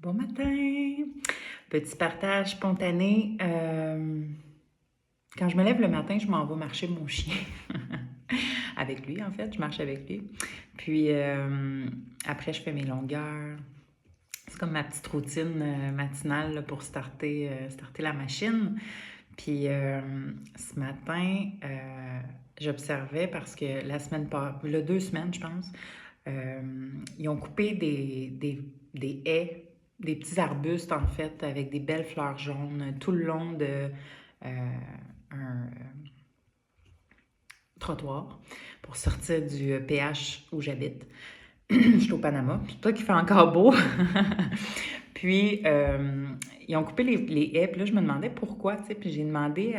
Bon matin! Petit partage spontané. Quand je me lève le matin, je m'en vais marcher mon chien. Avec lui, en fait, je marche avec lui. Puis après, je fais mes longueurs. C'est comme ma petite routine matinale là, pour starter la machine. Puis ce matin, j'observais parce que la semaine passée, là, 2 semaines, je pense, ils ont coupé des haies, des petits arbustes en fait, avec des belles fleurs jaunes tout le long de un trottoir pour sortir du PH où j'habite. Je suis au Panama, puis toi qui fait encore beau. Puis, ils ont coupé les haies, puis là, je me demandais pourquoi, tu sais, puis j'ai demandé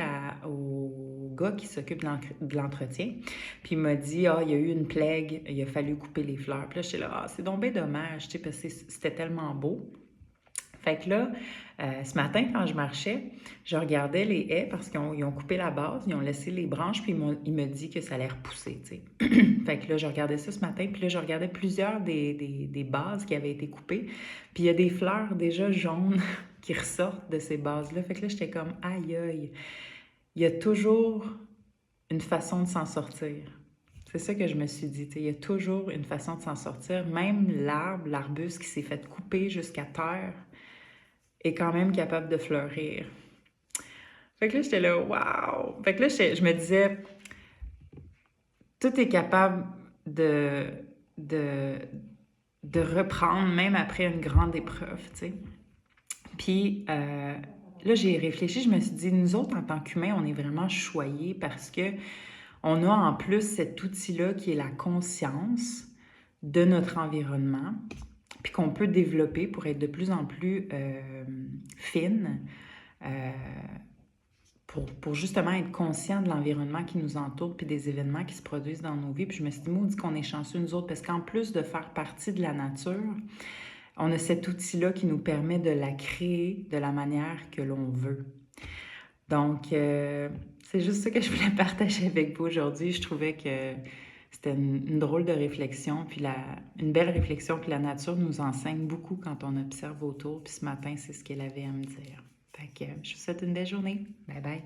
au gars qui s'occupe de l'entretien, puis il m'a dit, ah, il y a eu une plague, il a fallu couper les fleurs. Puis là, j'étais là, ah, c'est donc bien dommage, tu sais, parce que c'était tellement beau. Fait que là, ce matin, quand je marchais, je regardais les haies parce qu'ils ont coupé la base, ils ont laissé les branches, puis il me dit que ça allait repousser, tu sais. Fait que là, je regardais ça ce matin, puis là, je regardais plusieurs des bases qui avaient été coupées, puis il y a des fleurs déjà jaunes qui ressortent de ces bases-là. Fait que là, j'étais comme, aïe, aïe, il y a toujours une façon de s'en sortir. C'est ça que je me suis dit, tu sais, il y a toujours une façon de s'en sortir. Même l'arbuste qui s'est fait couper jusqu'à terre, est quand même capable de fleurir. Fait que là, j'étais là, waouh! Fait que là, je me disais, tout est capable de, de, de reprendre, même après une grande épreuve, tu sais. Puis là, j'ai réfléchi, je me suis dit, nous autres, en tant qu'humains, on est vraiment choyés parce que on a en plus cet outil-là qui est la conscience de notre environnement, puis qu'on peut développer pour être de plus en plus fine, pour justement être conscient de l'environnement qui nous entoure puis des événements qui se produisent dans nos vies. Puis je me suis dit, maudit qu'on est chanceux nous autres, parce qu'en plus de faire partie de la nature, on a cet outil-là qui nous permet de la créer de la manière que l'on veut. Donc, c'est juste ça que je voulais partager avec vous aujourd'hui. Je trouvais que c'était une drôle de réflexion, puis une belle réflexion que la nature nous enseigne beaucoup quand on observe autour. Puis ce matin, c'est ce qu'elle avait à me dire. Fait que je vous souhaite une belle journée. Bye bye.